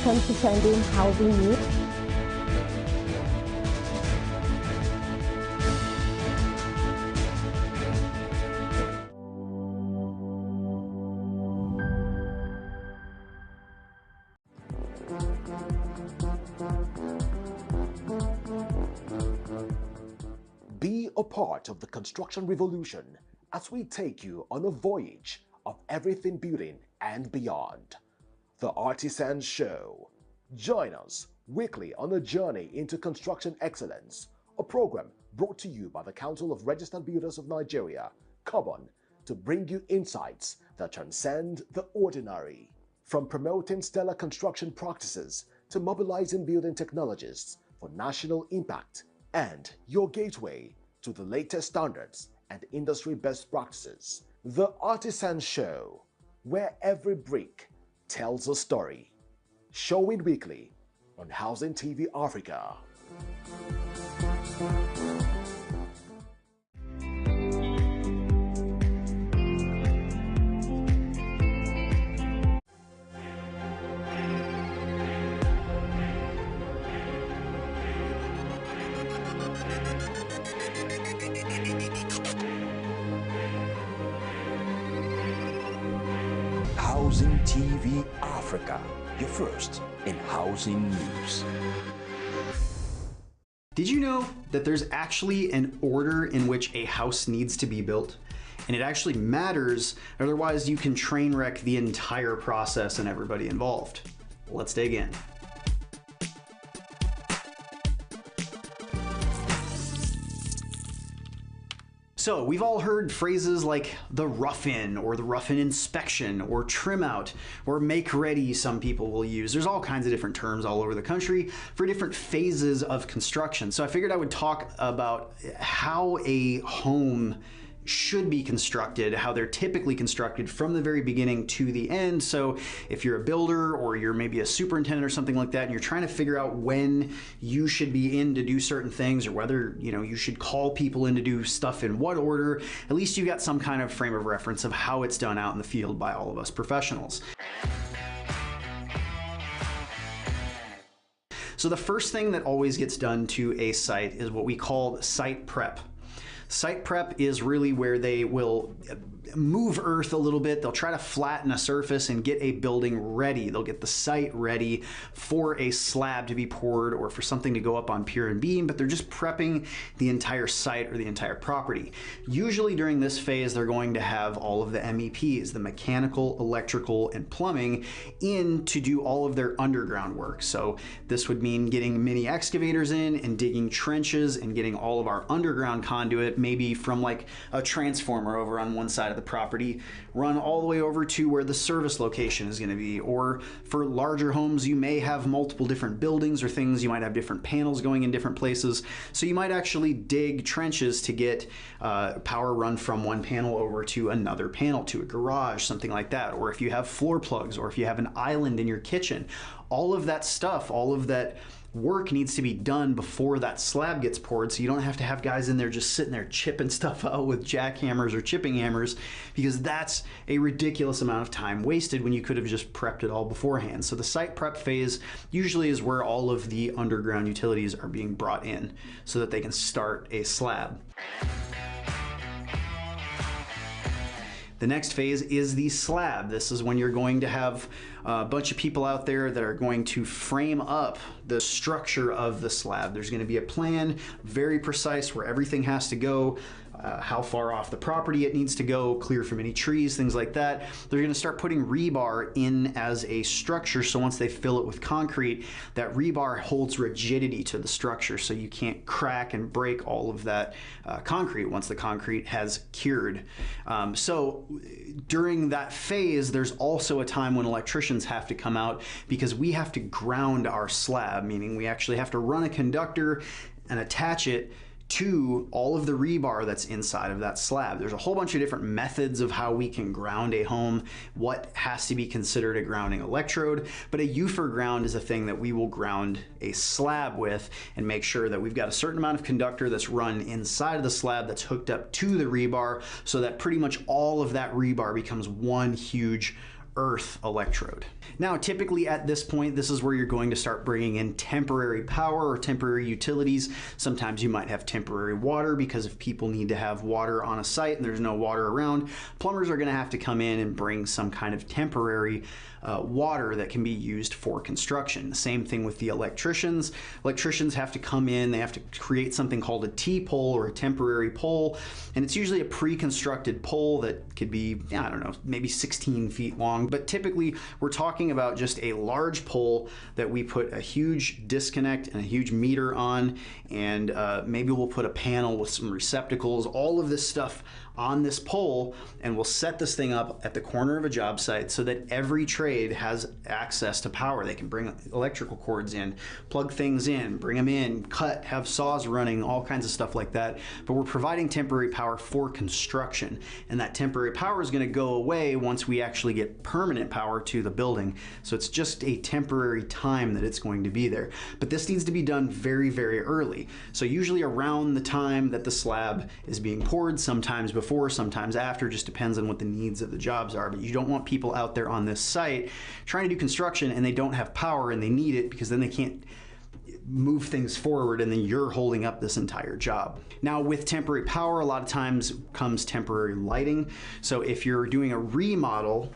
Welcome to Trending Housing News. Be a part of the construction revolution as we take you on a voyage of everything building and beyond. The Artisan Show. Join us weekly on a journey into construction excellence, a program brought to you by the Council of Registered Builders of Nigeria, COBON, to bring you insights that transcend the ordinary. From promoting stellar construction practices to mobilizing building technologists for national impact, and your gateway to the latest standards and industry best practices. The Artisan Show, where every brick tells a story. Showing weekly on Housing TV Africa. Housing TV Africa, your first in housing news. Did you know that there's actually an order in which a house needs to be built? And it actually matters, otherwise you can train wreck the entire process and everybody involved. Let's dig in. So we've all heard phrases like the rough-in or the rough-in inspection or trim out or make ready some people will use. There's all kinds of different terms all over the country for different phases of construction. So I figured I would talk about how a home should be constructed, how they're typically constructed from the very beginning to the end. So if you're a builder or you're maybe a superintendent or something like that, and you're trying to figure out when you should be in to do certain things, or whether you should call people in to do stuff in what order, at least you got some kind of frame of reference of how it's done out in the field by all of us professionals. So the first thing that always gets done to a site is what we call site prep. Site prep is really where they will move earth a little bit. They'll try to flatten a surface and get a building ready. They'll get the site ready for a slab to be poured or for something to go up on pier and beam, but they're just prepping the entire site or the entire property. Usually during this phase, they're going to have all of the MEPs, the mechanical, electrical, and plumbing, in to do all of their underground work. So this would mean getting mini excavators in and digging trenches and getting all of our underground conduit, maybe from like a transformer over on one side of the property, run all the way over to where the service location is going to be. Or for larger homes, you may have multiple different buildings or things. You might have different panels going in different places. So you might actually dig trenches to get power run from one panel over to another panel, to a garage, something like that. Or if you have floor plugs, or if you have an island in your kitchen, all of that stuff, all of that work needs to be done before that slab gets poured, so you don't have to have guys in there just sitting there chipping stuff out with jackhammers or chipping hammers, because that's a ridiculous amount of time wasted when you could have just prepped it all beforehand. So the site prep phase usually is where all of the underground utilities are being brought in so that they can start a slab. The next phase is the slab. This is when you're going to have a bunch of people out there that are going to frame up the structure of the slab. There's going to be a plan, very precise, where everything has to go, how far off the property it needs to go, clear from any trees, things like that. They're going to start putting rebar in as a structure, so once they fill it with concrete, that rebar holds rigidity to the structure, so you can't crack and break all of that concrete once the concrete has cured. So during that phase, there's also a time when electricians have to come out, because we have to ground our slab, meaning we actually have to run a conductor and attach it to all of the rebar that's inside of that slab. There's a whole bunch of different methods of how we can ground a home, what has to be considered a grounding electrode, but a UFER ground is a thing that we will ground a slab with and make sure that we've got a certain amount of conductor that's run inside of the slab that's hooked up to the rebar, so that pretty much all of that rebar becomes one huge earth electrode. Now, typically at this point, this is where you're going to start bringing in temporary power or temporary utilities. Sometimes you might have temporary water, because if people need to have water on a site and there's no water around, plumbers are going to have to come in and bring some kind of temporary water that can be used for construction. The same thing with the electricians. Electricians have to come in, they have to create something called a T-pole or a temporary pole, and it's usually a pre-constructed pole that could be, I don't know, maybe 16 feet long, but typically we're talking about just a large pole that we put a huge disconnect and a huge meter on, and maybe we'll put a panel with some receptacles, all of this stuff on this pole, and we'll set this thing up at the corner of a job site so that every trade has access to power. They can bring electrical cords in, plug things in, bring them in, cut, have saws running, all kinds of stuff like that. But we're providing temporary power for construction, and that temporary power is going to go away once we actually get permanent power to the building. So it's just a temporary time that it's going to be there. But this needs to be done very, very early. So usually around the time that the slab is being poured, sometimes before, sometimes after, just depends on what the needs of the jobs are. But you don't want people out there on this site trying to do construction and they don't have power and they need it, because then they can't move things forward and then you're holding up this entire job. Now, with temporary power, a lot of times comes temporary lighting. So if you're doing a remodel,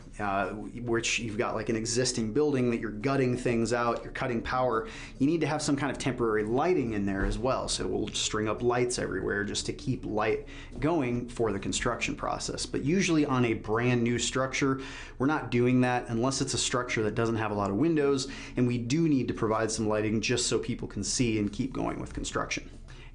which you've got like an existing building that you're gutting things out, you're cutting power, you need to have some kind of temporary lighting in there as well. So we'll string up lights everywhere just to keep light going for the construction process. But usually on a brand new structure, we're not doing that unless it's a structure that doesn't have a lot of windows, and we do need to provide some lighting just so people can see and keep going with construction.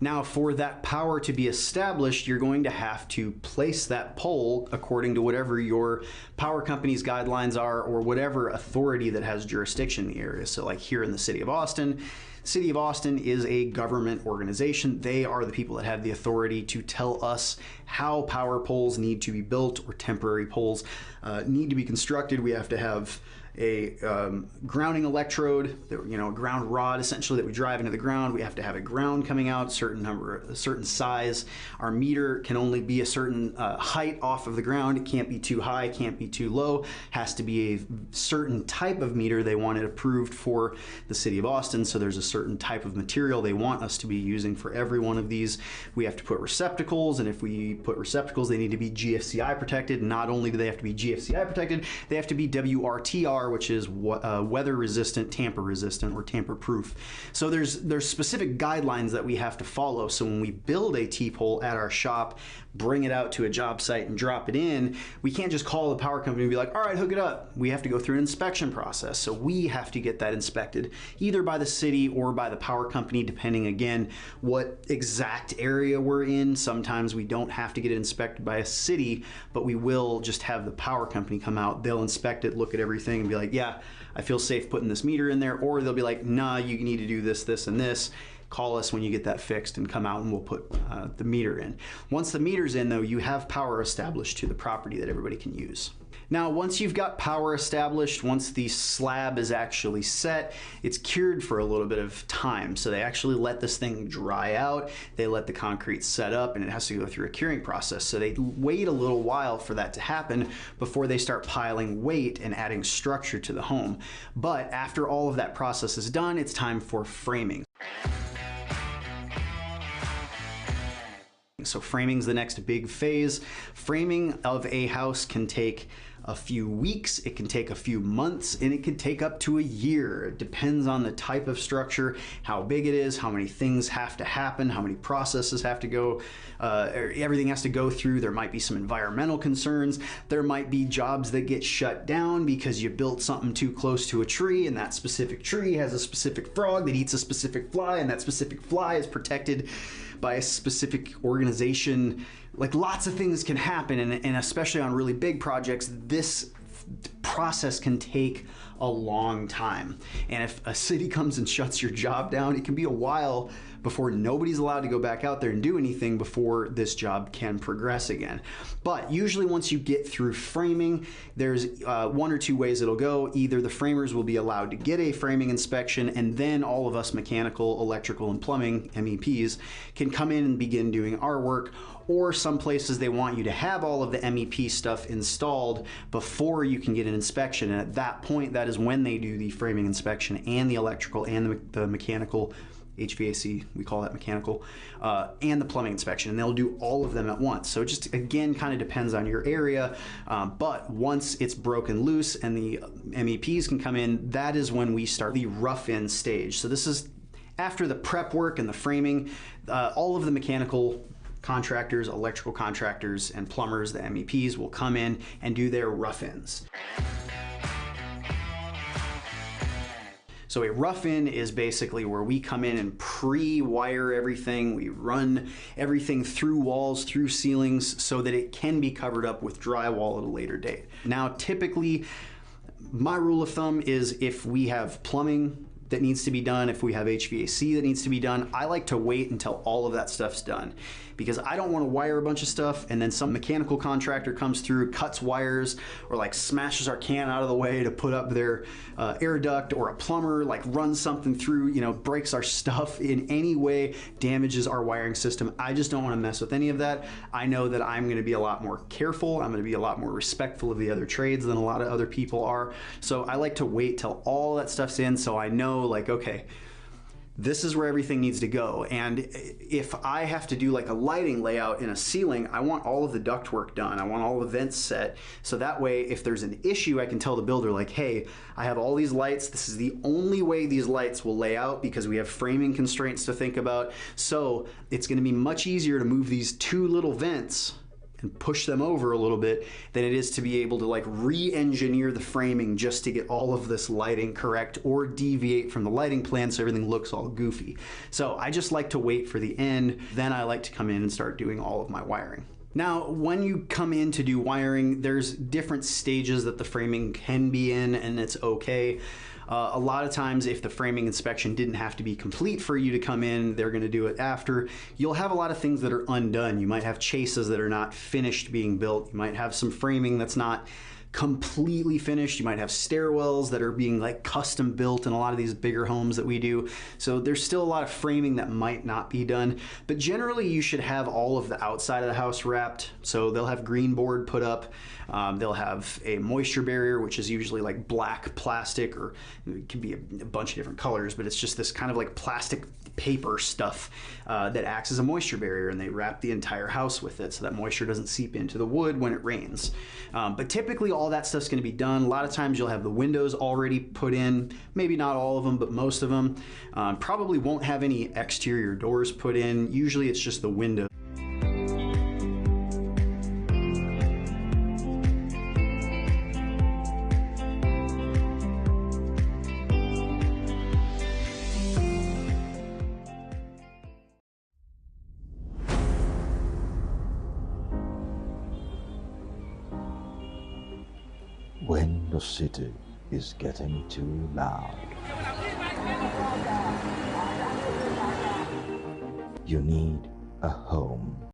Now, for that power to be established, you're going to have to place that pole according to whatever your power company's guidelines are, or whatever authority that has jurisdiction in the area. So like here in the City of Austin, City of Austin is a government organization. They are the people that have the authority to tell us how power poles need to be built, or temporary poles need to be constructed. We have to have a grounding electrode, a ground rod essentially that we drive into the ground. We have to have a ground coming out, a certain size. Our meter can only be a certain height off of the ground. It can't be too high, can't be too low. Has to be a certain type of meter. They want it approved for the City of Austin, so there's a certain type of material they want us to be using for every one of these. We have to put receptacles, and if we put receptacles, they need to be GFCI protected. Not only do they have to be GFCI protected, they have to be WRTR, which is weather resistant, tamper resistant, or tamper proof. So there's specific guidelines that we have to follow. So when we build a T-pole at our shop, bring it out to a job site and drop it in, we can't just call the power company and be like, all right, hook it up. We have to go through an inspection process. So we have to get that inspected either by the city or by the power company, depending again what exact area we're in. Sometimes we don't have to get it inspected by a city, but we will just have the power company come out. They'll inspect it, look at everything, and be like, yeah, I feel safe putting this meter in there. Or they'll be like, nah, you need to do this, this, and this. Call us when you get that fixed and come out and we'll put the meter in. Once the meter's in though, you have power established to the property that everybody can use. Now, once you've got power established, once the slab is actually set, it's cured for a little bit of time. So they actually let this thing dry out, they let the concrete set up, and it has to go through a curing process. So they wait a little while for that to happen before they start piling weight and adding structure to the home. But after all of that process is done, it's time for framing. So framing is the next big phase. Framing of a house can take a few weeks, it can take a few months, and it can take up to a year. It depends on the type of structure, how big it is, how many things have to happen, how many processes have to go, everything has to go through. There might be some environmental concerns. There might be jobs that get shut down because you built something too close to a tree, and that specific tree has a specific frog that eats a specific fly, and that specific fly is protected by a specific organization. Like, lots of things can happen, and especially on really big projects, this process can take a long time. And if a city comes and shuts your job down, it can be a while before nobody's allowed to go back out there and do anything before this job can progress again. But usually once you get through framing, there's one or two ways it'll go. Either the framers will be allowed to get a framing inspection, and then all of us mechanical, electrical, and plumbing MEPs can come in and begin doing our work, or some places they want you to have all of the MEP stuff installed before you can get an inspection. And at that point, that is when they do the framing inspection and the electrical and the mechanical, HVAC, we call that mechanical, and the plumbing inspection. And they'll do all of them at once. So it just, again, kind of depends on your area. But once it's broken loose and the MEPs can come in, that is when we start the rough-in stage. So this is after the prep work and the framing. All of the mechanical contractors, electrical contractors, and plumbers, the MEPs, will come in and do their rough-ins. So a rough-in is basically where we come in and pre-wire everything. We run everything through walls, through ceilings, so that it can be covered up with drywall at a later date. Now, typically, my rule of thumb is if we have plumbing that needs to be done, if we have HVAC that needs to be done, I like to wait until all of that stuff's done, because I don't want to wire a bunch of stuff and then some mechanical contractor comes through, cuts wires, or like smashes our can out of the way to put up their air duct, or a plumber like runs something through, you know, breaks our stuff in any way, damages our wiring system. I just don't want to mess with any of that. I know that I'm going to be a lot more careful. I'm going to be a lot more respectful of the other trades than a lot of other people are. So I like to wait till all that stuff's in, so I know, like, okay, this is where everything needs to go. And if I have to do like a lighting layout in a ceiling, I want all of the ductwork done. I want all the vents set. So that way, if there's an issue, I can tell the builder, like, hey, I have all these lights. This is the only way these lights will lay out because we have framing constraints to think about. So it's going to be much easier to move these two little vents and push them over a little bit than it is to be able to like re-engineer the framing just to get all of this lighting correct, or deviate from the lighting plan so everything looks all goofy. So I just like to wait for the end, then I like to come in and start doing all of my wiring. Now, when you come in to do wiring, there's different stages that the framing can be in, and it's okay. A lot of times, if the framing inspection didn't have to be complete for you to come in, they're going to do it after. You'll have a lot of things that are undone. You might have chases that are not finished being built. You might have some framing that's not completely finished. You might have stairwells that are being like custom built in a lot of these bigger homes that we do. So there's still a lot of framing that might not be done, but generally you should have all of the outside of the house wrapped. So they'll have green board put up. They'll have a moisture barrier, which is usually like black plastic, or it can be a bunch of different colors, but it's just this kind of like plastic paper stuff that acts as a moisture barrier, and they wrap the entire house with it so that moisture doesn't seep into the wood when it rains. But typically all that stuff's going to be done. A lot of times you'll have the windows already put in, maybe not all of them, but most of them. Probably won't have any exterior doors put in. Usually it's just the window. When the city is getting too loud, you need a home.